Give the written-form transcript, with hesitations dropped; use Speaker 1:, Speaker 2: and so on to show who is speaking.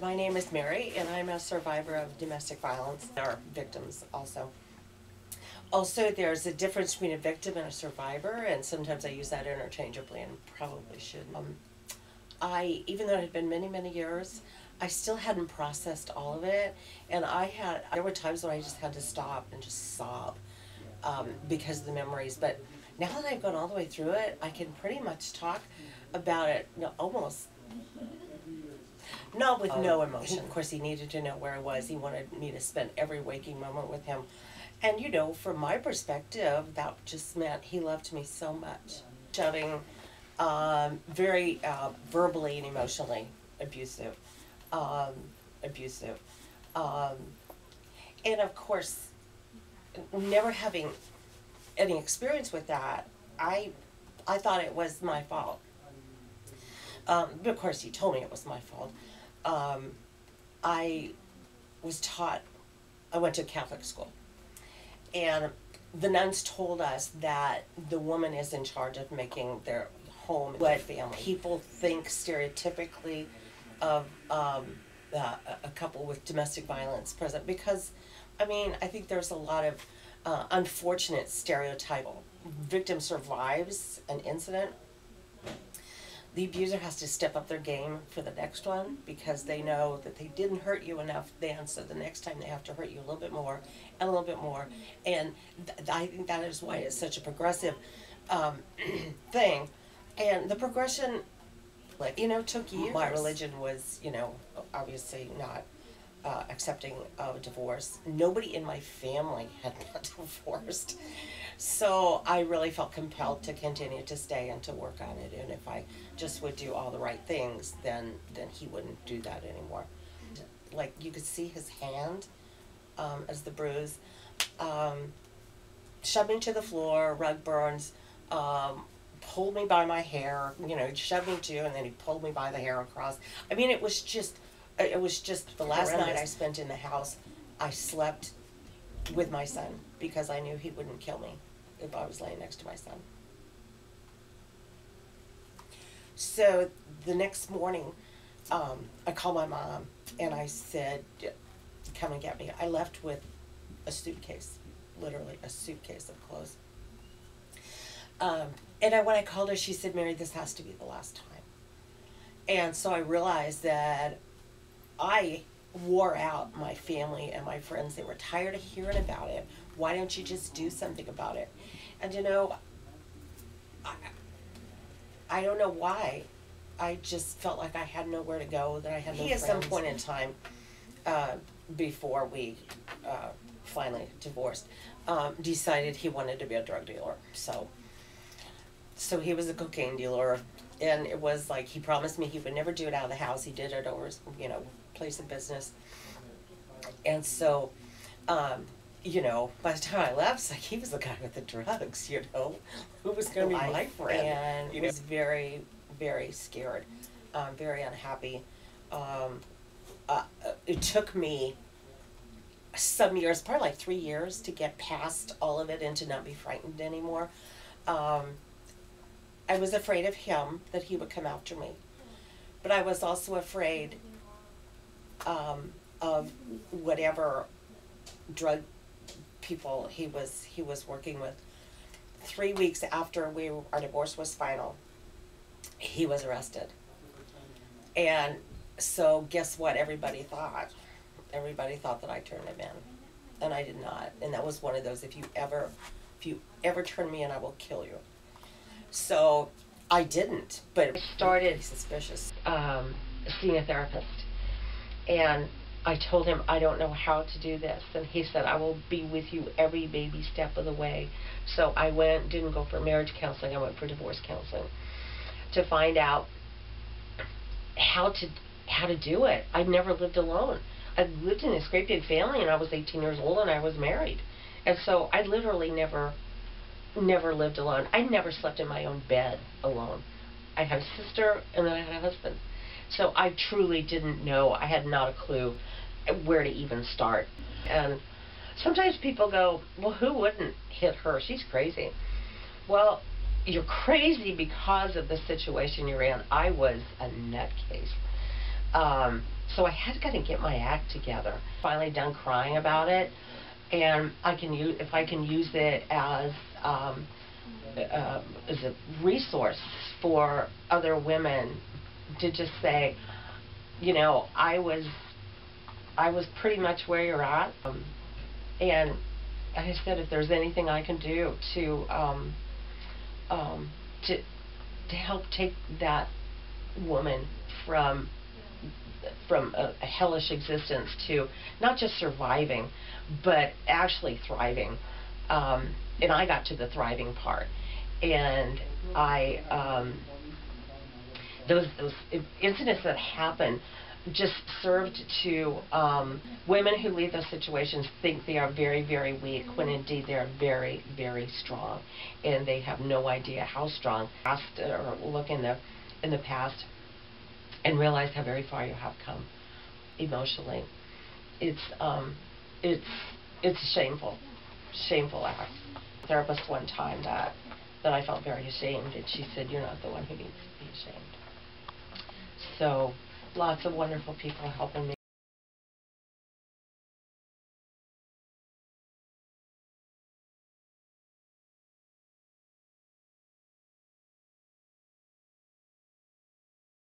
Speaker 1: My name is Mary, and I'm a survivor of domestic violence, or victims also. Also, there's a difference between a victim and a survivor, and sometimes I use that interchangeably and probably shouldn't. Even though it had been many, many years, I still hadn't processed all of it, and there were times when I just had to stop and just sob because of the memories. But now that I've gone all the way through it, I can pretty much talk about it almost not with no emotion. Of course, he needed to know where I was. He wanted me to spend every waking moment with him. And from my perspective, that just meant he loved me so much. Shoving, very verbally and emotionally abusive. And of course, never having any experience with that, I thought it was my fault. But of course, he told me it was my fault. I was taught, I went to Catholic school, and the nuns told us that the woman is in charge of making their home a family. People think stereotypically of a couple with domestic violence present because, I think there's a lot of unfortunate stereotype. Victim survives an incident. The abuser has to step up their game for the next one because they know that they didn't hurt you enough then, so the next time they have to hurt you a little bit more and a little bit more. And I think that is why it's such a progressive thing. And the progression, took years. My religion was, obviously not accepting of divorce. Nobody in my family had been divorced. So I really felt compelled to continue to stay and to work on it. And if I just would do all the right things, then he wouldn't do that anymore. Like, you could see his hand as the bruise. Shoved me to the floor, rug burns, pulled me by my hair, shoved me too, and then he pulled me by the hair across. It was just the last night I spent in the house, I slept with my son because I knew he wouldn't kill me if I was laying next to my son. So the next morning, I called my mom and I said, come and get me. I left with a suitcase, literally a suitcase of clothes. And when I called her, she said, Mary, this has to be the last time. And so I realized that I wore out my family and my friends. They were tired of hearing about it. Why don't you just do something about it? And I don't know why. I just felt like I had nowhere to go, that I had no friends. At some point in time, before we finally divorced, decided he wanted to be a drug dealer. So he was a cocaine dealer, and it was like he promised me he would never do it out of the house. He did it over his, place of business. And so, by the time I left, it's like he was the guy with the drugs, who was going to be my friend. And was very, very scared, very unhappy. It took me some years, probably like 3 years, to get past all of it and to not be frightened anymore. I was afraid of him, that he would come after me. But I was also afraid of whatever drug people he was working with. 3 weeks after our divorce was final, he was arrested. And so guess what everybody thought? Everybody thought that I turned him in. And I did not. And that was one of those, if you ever turn me in, I will kill you. So I didn't, but I started suspicious, seeing a therapist. And I told him, I don't know how to do this. And he said, I will be with you every baby step of the way. So I didn't go for marriage counseling, I went for divorce counseling to find out how to do it. I'd never lived alone. I lived in this great big family, and I was 18 years old, and I was married. And so I literally never lived alone. I never slept in my own bed alone. I had a sister, and then I had a husband. So I truly didn't know. I had not a clue where to even start. And sometimes people go, well, who wouldn't hit her? She's crazy. Well, you're crazy because of the situation you're in. I was a nutcase. So I had to kind of get my act together. Finally done crying about it, and if I can use it as a resource for other women to just say, you know, I was pretty much where you're at, and like I said, if there's anything I can do to help take that woman from a hellish existence to not just surviving, but actually thriving. And I got to the thriving part, and those incidents that happen just served to women who leave those situations think they are very, very weak, when indeed they are very, very strong, and they have no idea how strong. Or look in the past and realize how very far you have come emotionally. It's a shameful act. A therapist one time that I felt very ashamed, and she said, "You're not the one who needs to be ashamed." So lots of wonderful people helping me.